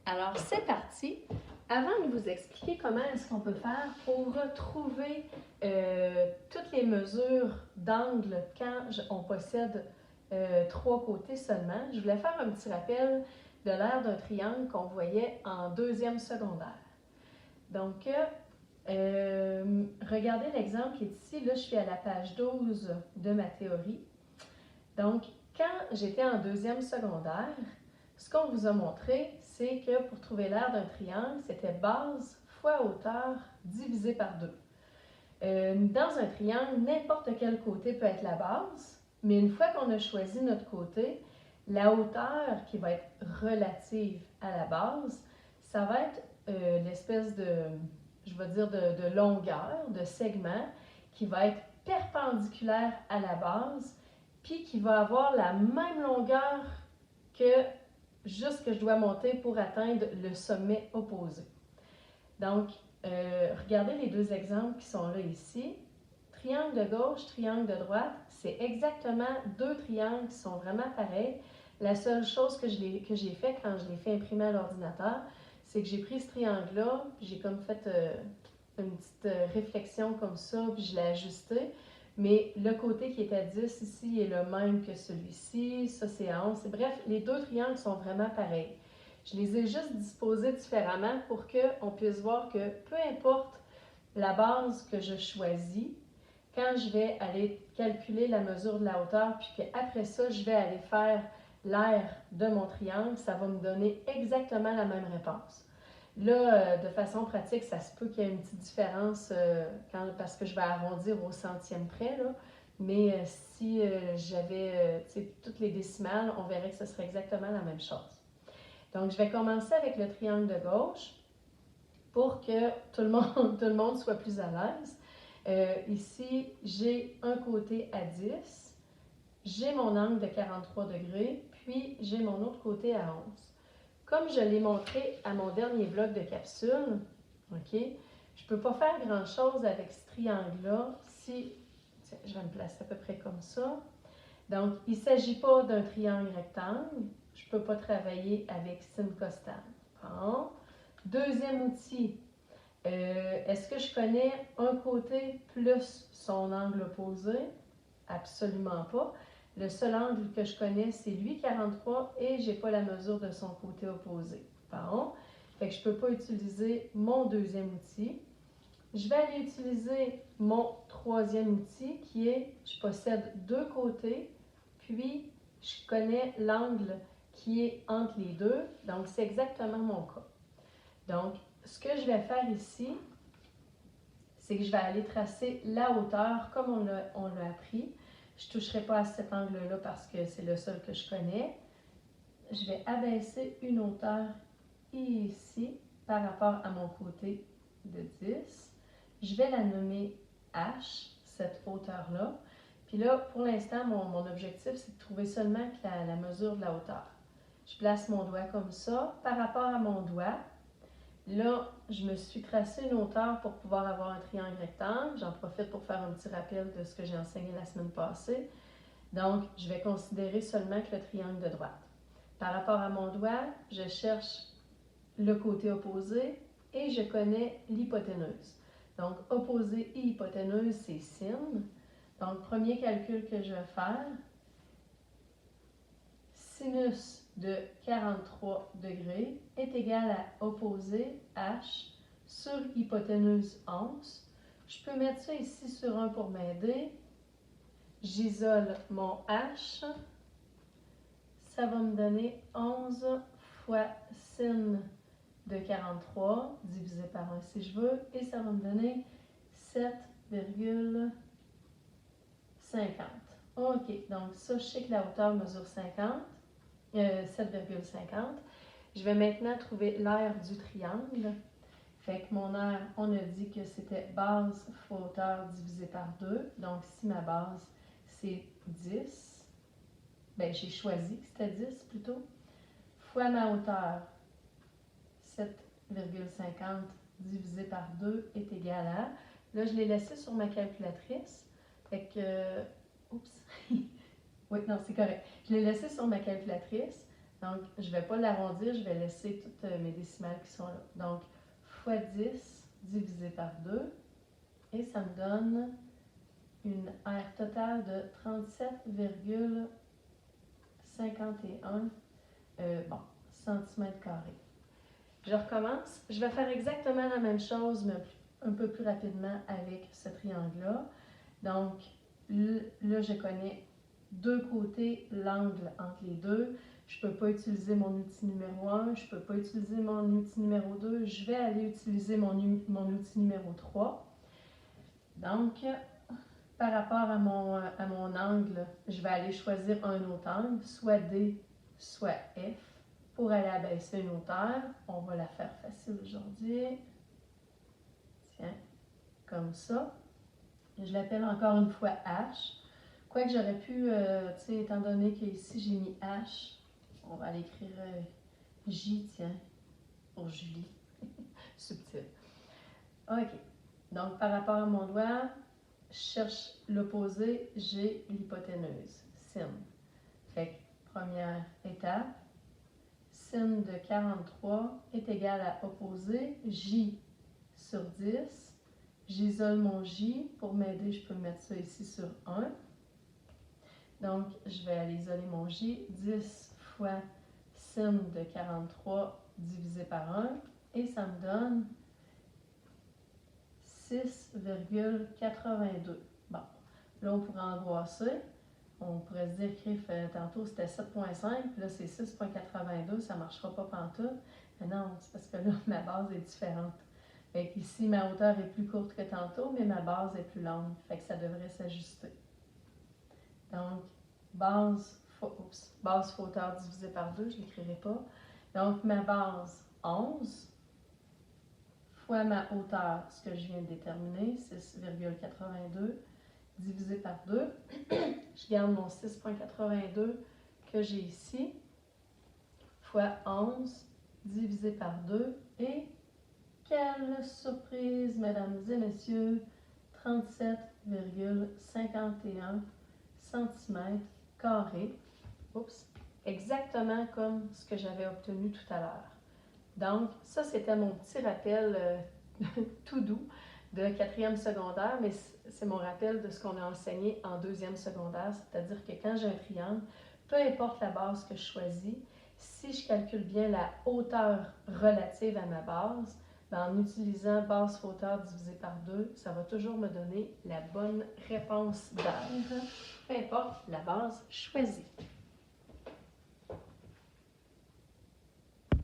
Alors, c'est parti. Avant de vous expliquer comment est-ce qu'on peut faire pour retrouver toutes les mesures d'angle quand on possède trois côtés seulement, je voulais faire un petit rappel de l'aire d'un triangle qu'on voyait en deuxième secondaire. Donc, regardez l'exemple qui est ici. Là, je suis à la page 12 de ma théorie. Donc, quand j'étais en deuxième secondaire, ce qu'on vous a montré, c'est que pour trouver l'aire d'un triangle, c'était base fois hauteur divisé par 2. Dans un triangle, n'importe quel côté peut être la base, mais une fois qu'on a choisi notre côté, la hauteur qui va être relative à la base, ça va être l'espèce de, je vais dire, de longueur, de segment, qui va être perpendiculaire à la base, puis qui va avoir la même longueur que juste ce que je dois monter pour atteindre le sommet opposé. Donc, regardez les deux exemples qui sont là ici. Triangle de gauche, triangle de droite, c'est exactement deux triangles qui sont vraiment pareils. La seule chose que j'ai fait quand je l'ai fait imprimer à l'ordinateur, c'est que j'ai pris ce triangle-là, puis j'ai comme fait une petite réflexion comme ça, puis je l'ai ajusté. Mais le côté qui est à 10 ici est le même que celui-ci, ça c'est à 11. Bref, les deux triangles sont vraiment pareils. Je les ai juste disposés différemment pour qu'on puisse voir que peu importe la base que je choisis, quand je vais aller calculer la mesure de la hauteur, puis qu'après ça, je vais aller faire l'aire de mon triangle, ça va me donner exactement la même réponse. Là, de façon pratique, ça se peut qu'il y ait une petite différence parce que je vais arrondir au centième près, là. Mais si j'avais toutes les décimales, on verrait que ce serait exactement la même chose. Donc, je vais commencer avec le triangle de gauche pour que tout le monde soit plus à l'aise. Ici, j'ai un côté à 10, j'ai mon angle de 43 degrés, puis j'ai mon autre côté à 11. Comme je l'ai montré à mon dernier bloc de capsule, OK, je ne peux pas faire grand-chose avec ce triangle-là si, tiens, je vais me placer à peu près comme ça. Donc, il ne s'agit pas d'un triangle rectangle. Je ne peux pas travailler avec sin costan. Bon. Deuxième outil, est-ce que je connais un côté plus son angle opposé? Absolument pas. Le seul angle que je connais, c'est lui, 43, et je n'ai pas la mesure de son côté opposé. Bon. Fait que je ne peux pas utiliser mon deuxième outil. Je vais aller utiliser mon troisième outil qui est, je possède deux côtés, puis je connais l'angle qui est entre les deux, donc c'est exactement mon cas. Donc, ce que je vais faire ici, c'est que je vais aller tracer la hauteur comme on l'a appris. Je ne toucherai pas à cet angle-là parce que c'est le seul que je connais. Je vais abaisser une hauteur ici par rapport à mon côté de 10. Je vais la nommer H, cette hauteur-là. Puis là, pour l'instant, mon objectif, c'est de trouver seulement la mesure de la hauteur. Je place mon doigt comme ça. Par rapport à mon doigt, là, je me suis tracé une hauteur pour pouvoir avoir un triangle rectangle. J'en profite pour faire un petit rappel de ce que j'ai enseigné la semaine passée. Donc, je vais considérer seulement que le triangle de droite. Par rapport à mon doigt, je cherche le côté opposé et je connais l'hypoténuse. Donc, opposé et hypoténuse, c'est sin. Donc, premier calcul que je vais faire, sinus de 43 degrés est égal à opposé H sur hypoténuse 11. Je peux mettre ça ici sur 1 pour m'aider. J'isole mon H. Ça va me donner 11 fois sin de 43 divisé par 1 si je veux, et ça va me donner 7,50. OK, donc ça, je sais que la hauteur mesure 7,50. Je vais maintenant trouver l'aire du triangle. Fait que mon aire, on a dit que c'était base fois hauteur divisé par 2. Donc, si ma base, c'est 10, bien, j'ai choisi que c'était 10 plutôt, fois ma hauteur, 7,50 divisé par 2 est égal à... Là, je l'ai laissé sur ma calculatrice. Fait que... Oups! Oui, non, c'est correct. Je l'ai laissé sur ma calculatrice. Donc, je ne vais pas l'arrondir, je vais laisser toutes mes décimales qui sont là. Donc, fois 10 divisé par 2, et ça me donne une aire totale de 37,51 centimètres carrés. Je recommence. Je vais faire exactement la même chose, mais un peu plus rapidement avec ce triangle-là. Donc, là, je connais deux côtés, l'angle entre les deux. Je ne peux pas utiliser mon outil numéro 1, je ne peux pas utiliser mon outil numéro 2. Je vais aller utiliser mon outil numéro 3. Donc, par rapport à mon angle, je vais aller choisir un autre angle, soit D, soit F. Pour aller abaisser une hauteur, on va la faire facile aujourd'hui. Tiens, comme ça. Je l'appelle encore une fois H. Quoique j'aurais pu, étant donné qu'ici j'ai mis H, on va aller écrire J, tiens, pour Julie. Subtil. OK. Donc, par rapport à mon doigt, je cherche l'opposé, j'ai l'hypoténuse, sin. Fait que, première étape, sin de 43 est égal à opposé J sur 10. J'isole mon J. Pour m'aider, je peux mettre ça ici sur 1. Donc, je vais aller isoler mon J. 10 fois sin de 43 divisé par 1. Et ça me donne 6,82. Bon, là, on pourrait angoisser. On pourrait se dire que tantôt c'était 7,5, puis là c'est 6,82, ça ne marchera pas pantoute. Mais non, c'est parce que là, ma base est différente. Fait qu'ici, ma hauteur est plus courte que tantôt, mais ma base est plus longue. Fait que ça devrait s'ajuster. Donc, base fois hauteur divisé par 2, je ne l'écrirai pas. Donc, ma base, 11, fois ma hauteur, ce que je viens de déterminer, 6,82, divisé par 2. Je garde mon 6,82 que j'ai ici, fois 11, divisé par 2. Et, quelle surprise, mesdames et messieurs, 37,51 cm². Oups! Exactement comme ce que j'avais obtenu tout à l'heure. Donc, ça, c'était mon petit rappel tout doux de 4e secondaire, mais c'est mon rappel de ce qu'on a enseigné en 2e secondaire, c'est-à-dire que quand j'ai un triangle, peu importe la base que je choisis, si je calcule bien la hauteur relative à ma base, en utilisant base fois hauteur divisé par 2, ça va toujours me donner la bonne réponse d'air, peu importe la base choisie.